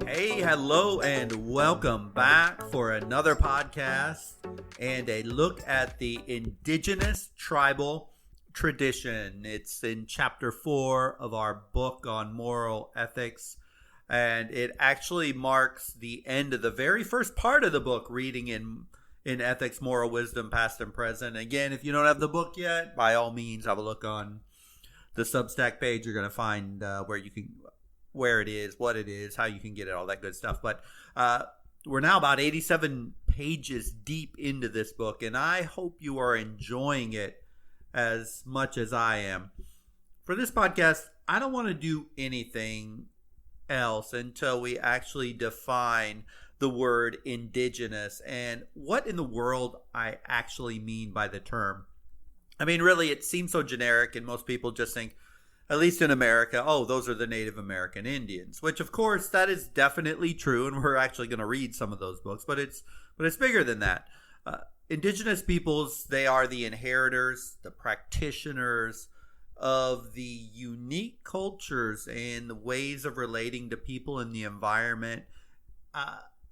Hey, hello, and welcome back for another podcast and a look at the Indigenous tribal tradition. It's in chapter 4 of our book on moral ethics, and it actually marks the end of the very first part of the book, reading in ethics, moral wisdom, past and present. Again, if you don't have the book yet, by all means, have a look on the Substack page. You're going to find where it is, what it is, how you can get it, all that good stuff. But we're now about 87 pages deep into this book, and I hope you are enjoying it as much as I am. For this podcast, I don't want to do anything else until we actually define the word indigenous and what in the world I actually mean by the term. I mean, really, it seems so generic, and most people just think, at least in America, oh, those are the Native American Indians, which of course that is definitely true, and we're actually going to read some of those books, but it's bigger than that. Indigenous peoples, they are the inheritors, the practitioners of the unique cultures and the ways of relating to people in the environment.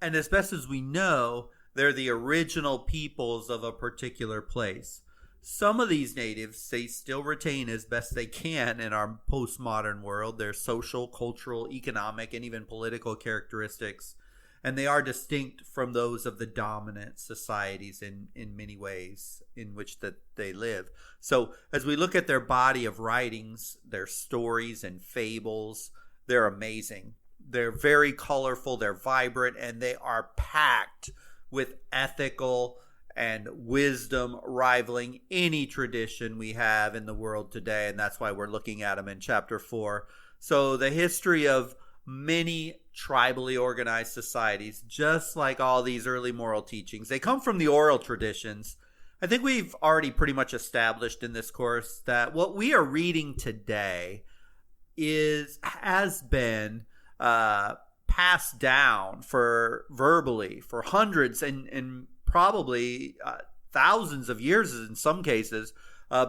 And as best as we know, they're the original peoples of a particular place. Some of these natives, they still retain as best they can in our postmodern world their social, cultural, economic, and even political characteristics. And they are distinct from those of the dominant societies in many ways in which that they live. So as we look at their body of writings, their stories and fables, they're amazing. They're very colorful, they're vibrant, and they are packed with ethical and wisdom rivaling any tradition we have in the world today. And that's why we're looking at them in chapter 4. So the history of many tribally organized societies, just like all these early moral teachings, they come from the oral traditions. I think we've already pretty much established in this course that what we are reading today has been passed down verbally for hundreds and probably thousands of years in some cases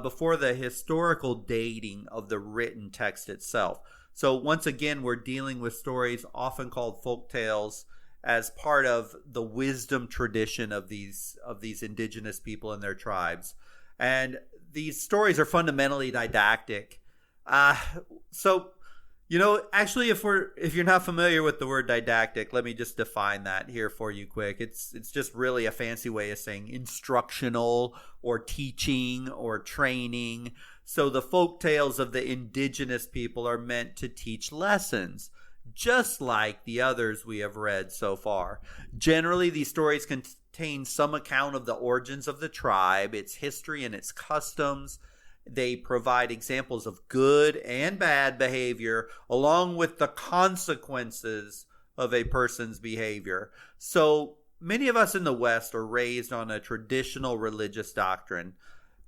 before the historical dating of the written text itself. So once again, we're dealing with stories often called folk tales as part of the wisdom tradition of these indigenous people and their tribes. And these stories are fundamentally didactic. Actually, if you're not familiar with the word didactic, let me just define that here for you quick. It's just really a fancy way of saying instructional or teaching or training. So the folk tales of the indigenous people are meant to teach lessons, just like the others we have read so far. Generally, these stories contain some account of the origins of the tribe, its history and its customs. They provide examples of good and bad behavior, along with the consequences of a person's behavior. So many of us in the West are raised on a traditional religious doctrine,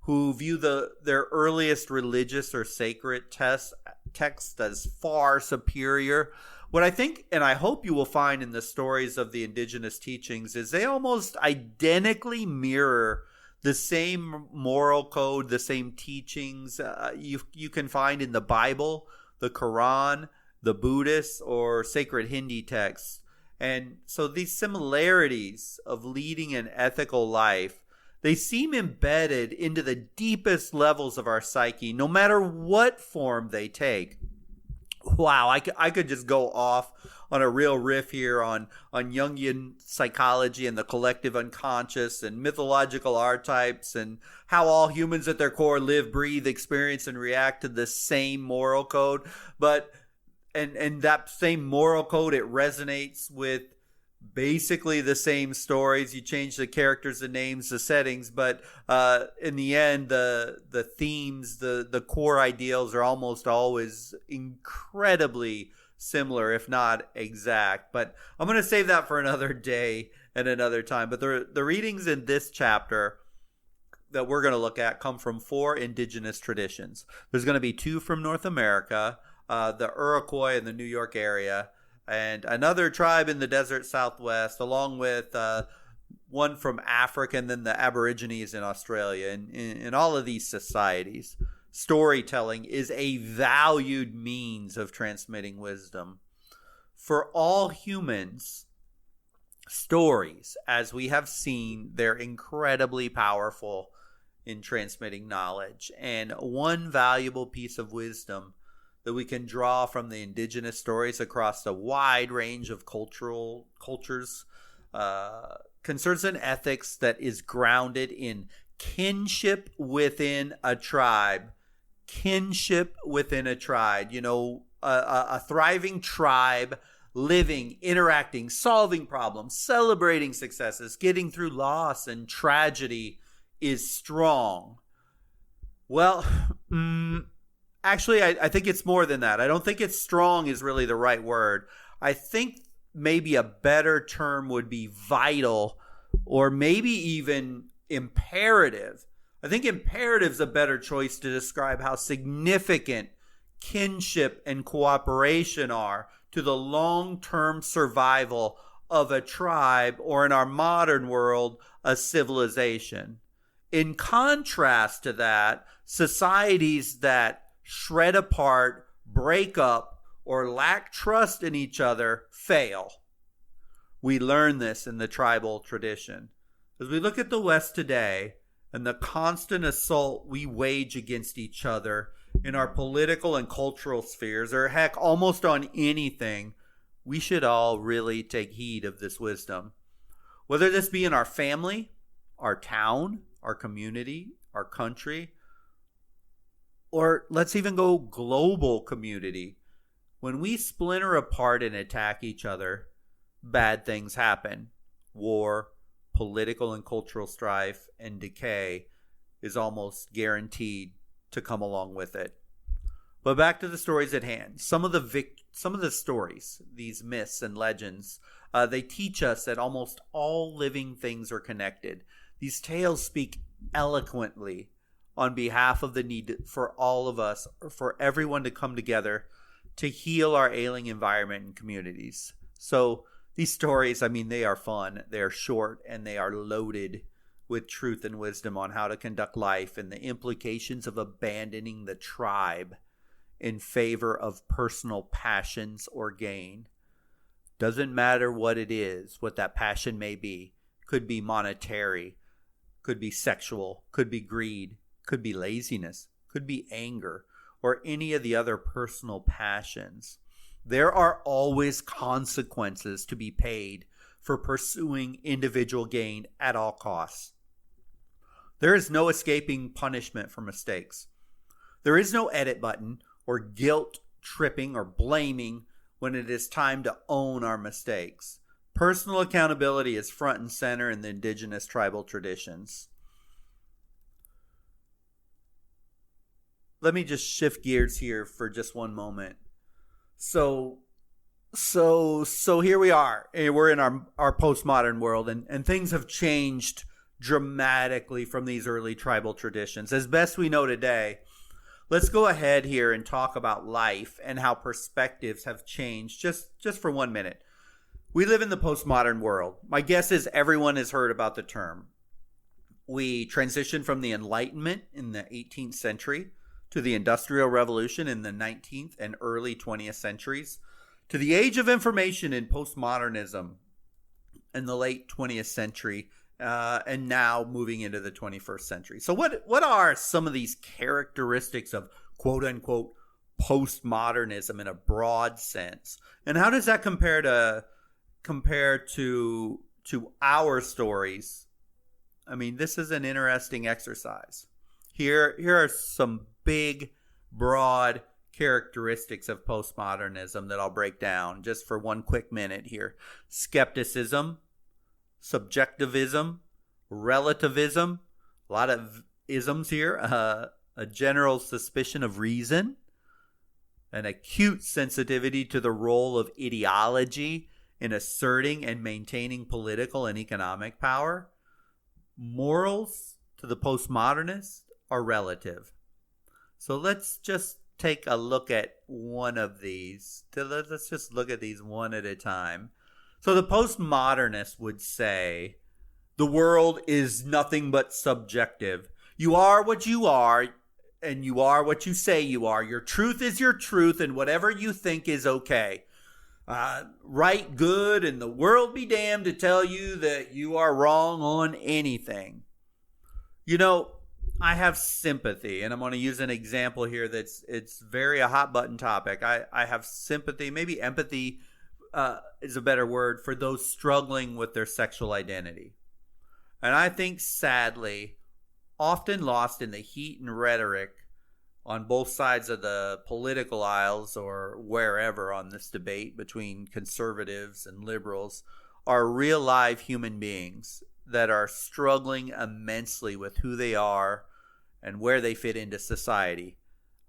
who view their earliest religious or sacred text as far superior. What I think, and I hope you will find in the stories of the indigenous teachings, is they almost identically mirror the same moral code, the same teachings you can find in the Bible, the Quran, the Buddhist, or sacred Hindi texts. And so these similarities of leading an ethical life, they seem embedded into the deepest levels of our psyche, no matter what form they take. Wow, I could just go off on a real riff here on Jungian psychology and the collective unconscious and mythological archetypes and how all humans at their core live, breathe, experience, and react to the same moral code. But and that same moral code, it resonates with basically the same stories. You change the characters, the names, the settings, but in the end, the themes, the core ideals are almost always incredibly similar, if not exact. But I'm going to save that for another day and another time. But the readings in this chapter that we're going to look at come from 4 indigenous traditions. There's going to be 2 from North America, the Iroquois in the New York area, and another tribe in the desert Southwest, along with one from Africa, and then the Aborigines in Australia. In all of these societies, storytelling is a valued means of transmitting wisdom. For all humans, stories, as we have seen, they're incredibly powerful in transmitting knowledge. And one valuable piece of wisdom that we can draw from the indigenous stories across a wide range of cultures concerns an ethics that is grounded in kinship within a tribe. Kinship within a tribe. You know, a thriving tribe, living, interacting, solving problems, celebrating successes, getting through loss and tragedy is strong. Well, actually, I think it's more than that. I don't think it's strong is really the right word. I think maybe a better term would be vital, or maybe even imperative. I think imperative is a better choice to describe how significant kinship and cooperation are to the long-term survival of a tribe, or in our modern world, a civilization. In contrast to that, societies that shred apart, break up, or lack trust in each other fail. We learn this in the tribal tradition. As we look at the West today and the constant assault we wage against each other in our political and cultural spheres, or heck, almost on anything, we should all really take heed of this wisdom. Whether this be in our family, our town, our community, our country, or let's even go global community. When we splinter apart and attack each other, bad things happen. War, political and cultural strife, and decay is almost guaranteed to come along with it. But back to the stories at hand. Some of the stories, these myths and legends, they teach us that almost all living things are connected. These tales speak eloquently on behalf of the need for all of us, or for everyone to come together to heal our ailing environment and communities. So these stories, I mean, they are fun, they are short, and they are loaded with truth and wisdom on how to conduct life and the implications of abandoning the tribe in favor of personal passions or gain. Doesn't matter what it is, what that passion may be. Could be monetary, could be sexual, could be greed, could be laziness, could be anger, or any of the other personal passions. There are always consequences to be paid for pursuing individual gain at all costs. There is no escaping punishment for mistakes. There is no edit button or guilt tripping or blaming when it is time to own our mistakes. Personal accountability is front and center in the indigenous tribal traditions. Let me just shift gears here for just one moment. So here we are. We're in our postmodern world, and things have changed dramatically from these early tribal traditions. As best we know today, let's go ahead here and talk about life and how perspectives have changed just for 1 minute. We live in the postmodern world. My guess is everyone has heard about the term. We transitioned from the Enlightenment in the 18th century to the Industrial Revolution in the 19th and early 20th centuries, to the age of information in postmodernism in the late 20th century, and now moving into the 21st century. So what are some of these characteristics of quote-unquote postmodernism in a broad sense? And how does that compare to our stories? I mean, this is an interesting exercise. Here are some big, broad characteristics of postmodernism that I'll break down just for one quick minute here. Skepticism, subjectivism, relativism, a lot of isms here, a general suspicion of reason, an acute sensitivity to the role of ideology in asserting and maintaining political and economic power. Morals to the postmodernists are relative. So let's just take a look at one of these. Let's just look at these one at a time. So the postmodernist would say the world is nothing but subjective. You are what you are, and you are what you say you are. Your truth is your truth, and whatever you think is okay. right good and the world be damned to tell you that you are wrong on anything. You know, I have sympathy, and I'm going to use an example here it's very a hot button topic. I have sympathy, maybe empathy is a better word, for those struggling with their sexual identity. And I think, sadly, often lost in the heat and rhetoric on both sides of the political aisles or wherever on this debate between conservatives and liberals, are real live human beings that are struggling immensely with who they are and where they fit into society.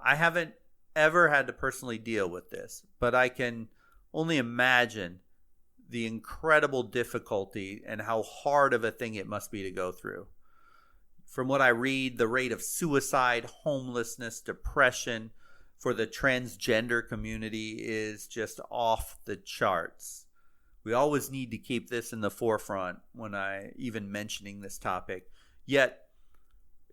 I haven't ever had to personally deal with this, but I can only imagine the incredible difficulty and how hard of a thing it must be to go through. From what I read, the rate of suicide, homelessness, depression for the transgender community is just off the charts. We always need to keep this in the forefront when I even mentioning this topic. Yet,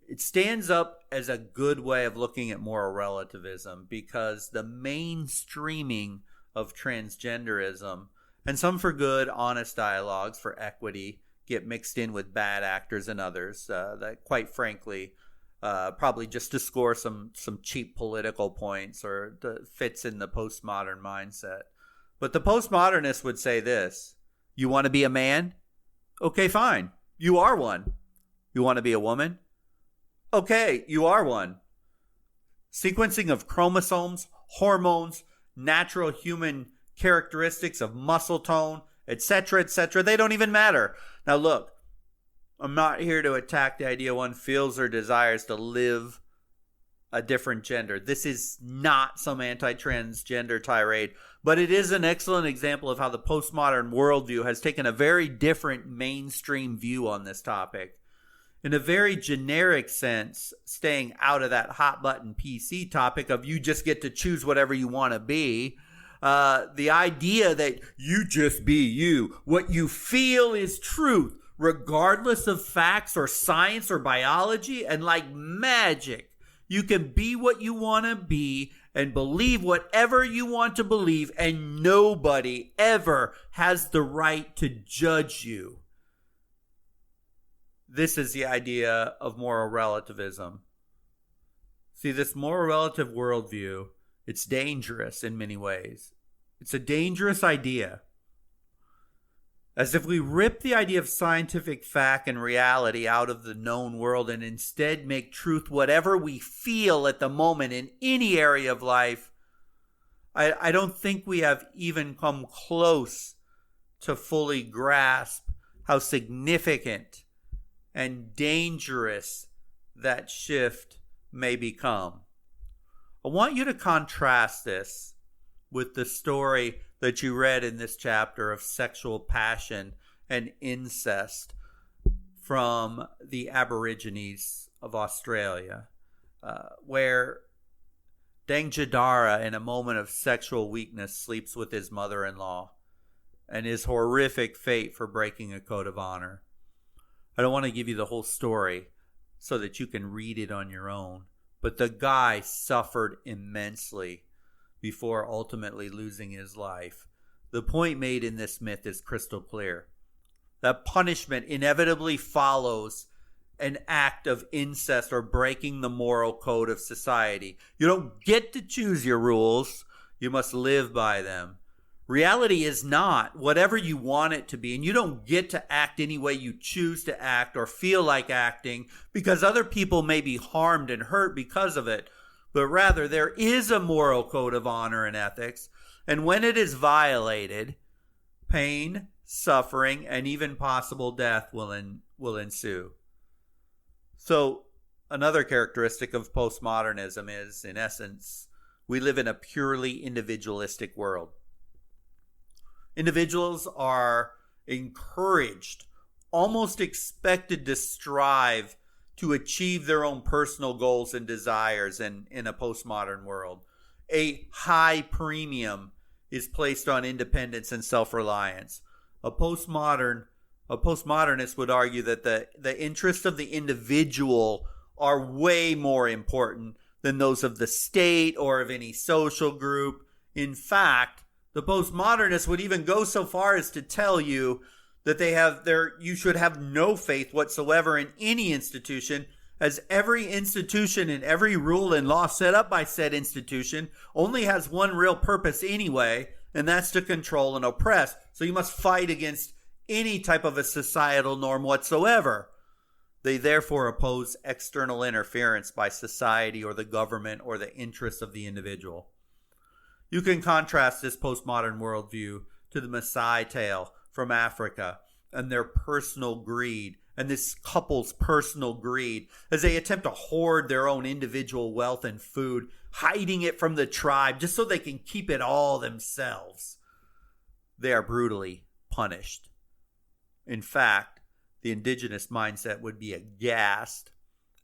it stands up as a good way of looking at moral relativism, because the mainstreaming of transgenderism, and some for good, honest dialogues for equity, get mixed in with bad actors and others that, quite frankly, probably just to score some cheap political points or fits in the postmodern mindset. But the postmodernists would say this: you want to be a man? Okay, fine. You are one. You want to be a woman? Okay, you are one. Sequencing of chromosomes, hormones, natural human characteristics of muscle tone, etc., they don't even matter. Now look, I'm not here to attack the idea one feels or desires to live a different gender. This is not some anti-transgender tirade, but it is an excellent example of how the postmodern worldview has taken a very different mainstream view on this topic. In a very generic sense, staying out of that hot button PC topic of you just get to choose whatever you want to be, the idea that you just be you, what you feel is truth, regardless of facts or science or biology, and like magic, you can be what you want to be and believe whatever you want to believe, and nobody ever has the right to judge you. This is the idea of moral relativism. See, this moral relative worldview, it's dangerous in many ways. It's a dangerous idea. As if we rip the idea of scientific fact and reality out of the known world and instead make truth whatever we feel at the moment in any area of life, I don't think we have even come close to fully grasp how significant and dangerous that shift may become. I want you to contrast this with the story that you read in this chapter of sexual passion and incest from the Aborigines of Australia, where Dangjadara, in a moment of sexual weakness, sleeps with his mother-in-law, and his horrific fate for breaking a code of honor. I don't want to give you the whole story so that you can read it on your own, but the guy suffered immensely before ultimately losing his life. The point made in this myth is crystal clear. That punishment inevitably follows an act of incest or breaking the moral code of society. You don't get to choose your rules. You must live by them. Reality is not whatever you want it to be, and you don't get to act any way you choose to act or feel like acting because other people may be harmed and hurt because of it. But rather, there is a moral code of honor and ethics, and when it is violated, pain, suffering, and even possible death will ensue. So, another characteristic of postmodernism is, in essence, we live in a purely individualistic world. Individuals are encouraged, almost expected to strive to achieve their own personal goals and desires in a postmodern world. A high premium is placed on independence and self-reliance. A postmodernist would argue that the interests of the individual are way more important than those of the state or of any social group. In fact, The postmodernists would even go so far as to tell you that you should have no faith whatsoever in any institution, as every institution and every rule and law set up by said institution only has one real purpose anyway, and that's to control and oppress. So you must fight against any type of a societal norm whatsoever. They therefore oppose external interference by society or the government or the interests of the individual. You can contrast this postmodern worldview to the Maasai tale from Africa and their personal greed, and this couple's personal greed, as they attempt to hoard their own individual wealth and food, hiding it from the tribe just so they can keep it all themselves. They are brutally punished. In fact, the indigenous mindset would be aghast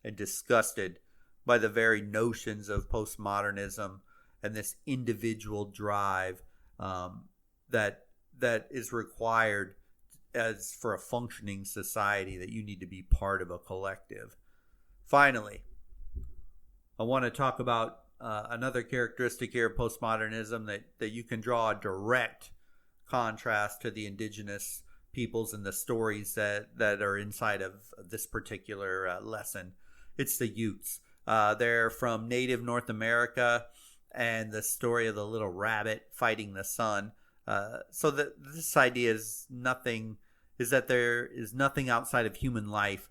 and disgusted by the very notions of postmodernism and this individual drive that is required as for a functioning society, that you need to be part of a collective. Finally, I want to talk about another characteristic here of postmodernism that you can draw a direct contrast to the indigenous peoples and the stories that are inside of this particular lesson. It's the Utes. They're from native North America, and the story of the little rabbit fighting the sun. So this idea is that there is nothing outside of human life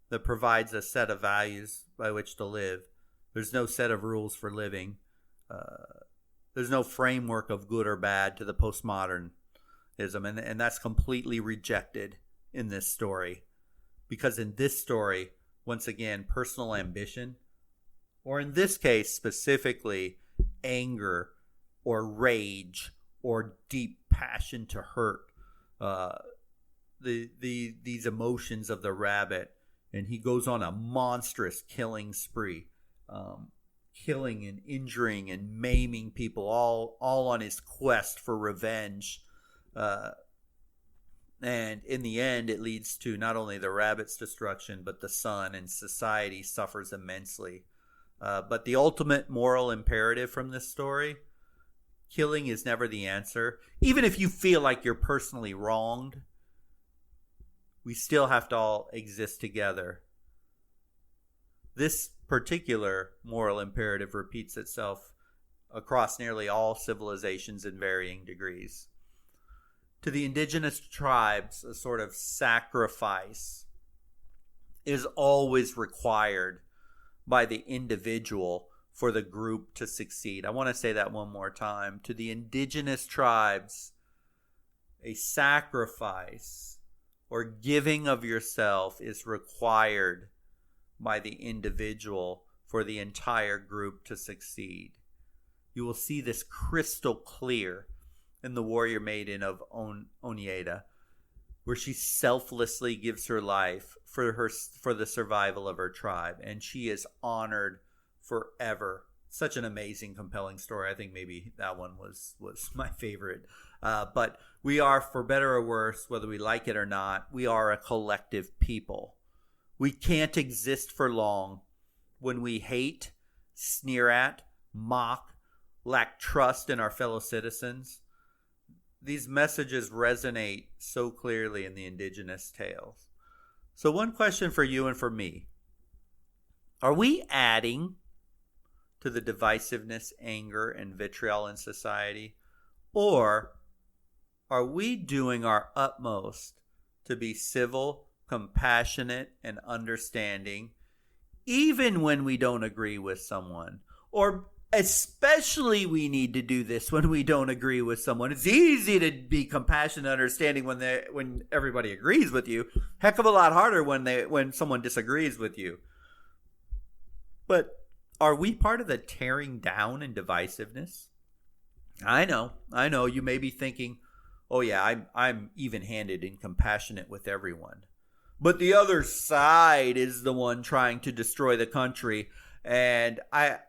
that provides a set of values by which to live. There's no set of rules for living. There's no framework of good or bad to the postmodernism, and that's completely rejected in this story. Because in this story, once again, personal ambition, or in this case specifically, anger or rage or deep passion to hurt, these emotions of the rabbit, and he goes on a monstrous killing spree, killing and injuring and maiming people, all on his quest for revenge. And in the end, it leads to not only the rabbit's destruction, but the sun, and society suffers immensely. But the ultimate moral imperative from this story: killing is never the answer. Even if you feel like you're personally wronged, we still have to all exist together. This particular moral imperative repeats itself across nearly all civilizations in varying degrees. To the indigenous tribes, a sort of sacrifice is always required by the individual for the group to succeed. I want to say that one more time. To the indigenous tribes, a sacrifice or giving of yourself is required by the individual for the entire group to succeed. You will see this crystal clear in the warrior maiden of Oneida, where she selflessly gives her life for the survival of her tribe, and she is honored forever. Such an amazing, compelling story. I think maybe that one was my favorite. But we are, for better or worse, whether we like it or not, we are a collective people. We can't exist for long when we hate, sneer at, mock, lack trust in our fellow citizens. These messages resonate so clearly in the indigenous tales. So one question for you and for me: are we adding to the divisiveness, anger, and vitriol in society? Or are we doing our utmost to be civil, compassionate, and understanding, even when we don't agree with someone? Or especially we need to do this when we don't agree with someone. It's easy to be compassionate and understanding when everybody agrees with you. Heck of a lot harder when someone disagrees with you. But are we part of the tearing down and divisiveness? I know. You may be thinking, oh yeah, I'm even-handed and compassionate with everyone. But the other side is the one trying to destroy the country. And I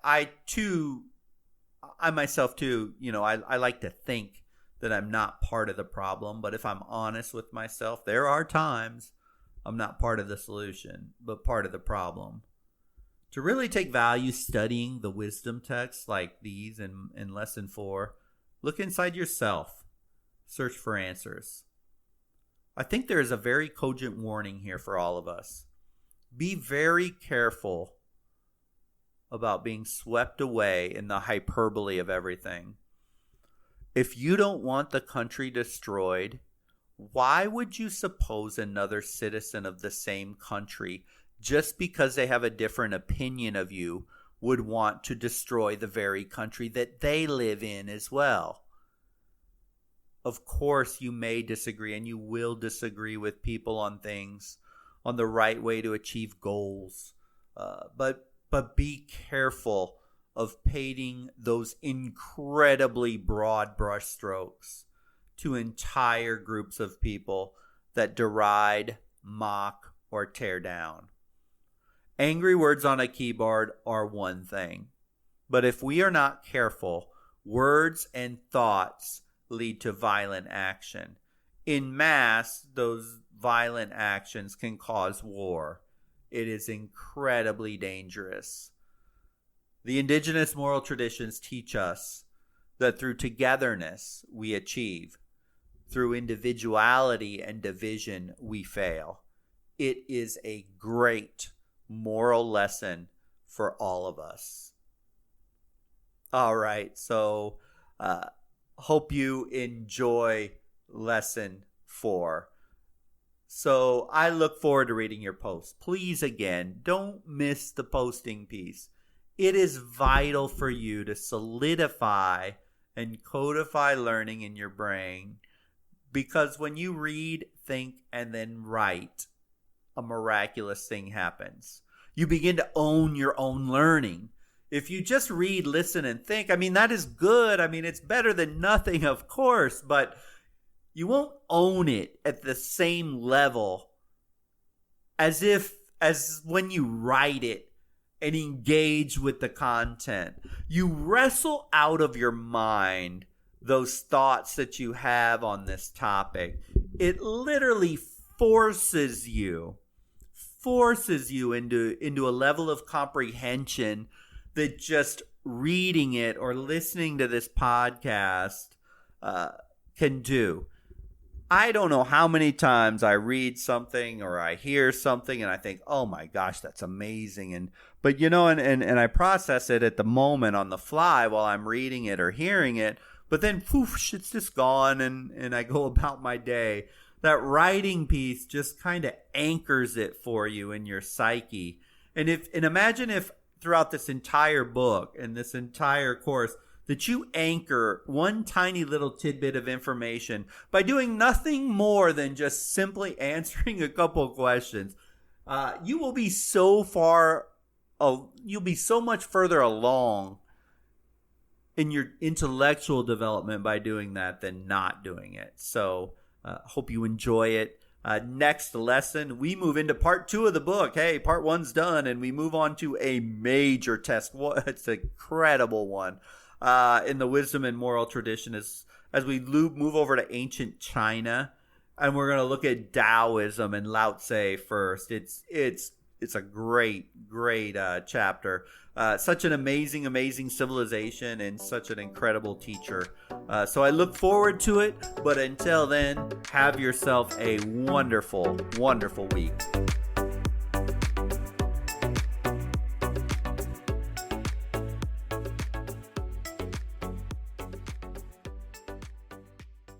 myself too, I like to think that I'm not part of the problem. But if I'm honest with myself, there are times I'm not part of the solution, but part of the problem. To really take value studying the wisdom texts like these in Lesson 4, Look inside yourself. Search for answers. I think there is a very cogent warning here for all of us. Be very careful about being swept away in the hyperbole of everything. If you don't want the country destroyed, why would you suppose another citizen of the same country, just because they have a different opinion of you, would want to destroy the very country that they live in as well? Of course, you may disagree, and you will disagree with people on things, on the right way to achieve goals. But be careful of painting those incredibly broad brushstrokes to entire groups of people that deride, mock, or tear down. Angry words on a keyboard are one thing, but if we are not careful, words and thoughts lead to violent action. In mass, those violent actions can cause war. It is incredibly dangerous. The indigenous moral traditions teach us that through togetherness we achieve. Through individuality and division we fail. It is a great moral lesson for all of us. All right, so hope you enjoy lesson 4. So I look forward to reading your post. Please, again, don't miss the posting piece. It is vital for you to solidify and codify learning in your brain, because when you read, think, and then write, a miraculous thing happens. You begin to own your own learning. If you just read, listen, and think, that is good. It's better than nothing, of course, but you won't own it at the same level as when you write it and engage with the content. You wrestle out of your mind those thoughts that you have on this topic. It literally forces you into a level of comprehension that just reading it or listening to this podcast can do. I don't know how many times I read something or I hear something and I think, oh my gosh, that's amazing. But I process it at the moment on the fly while I'm reading it or hearing it. But then, poof, it's just gone and I go about my day. That writing piece just kind of anchors it for you in your psyche. And imagine if throughout this entire book and this entire course that you anchor one tiny little tidbit of information by doing nothing more than just simply answering a couple of questions. You will be you'll be so much further along in your intellectual development by doing that than not doing it. So hope you enjoy it. Next lesson, we move into part 2 of the book. Hey, part 1's done, and we move on to a major test. It's an incredible one in the wisdom and moral tradition as we move over to ancient China, and we're going to look at Taoism and Lao Tse first. It's a great chapter. Such an amazing civilization and such an incredible teacher. So I look forward to it. But until then, have yourself a wonderful week.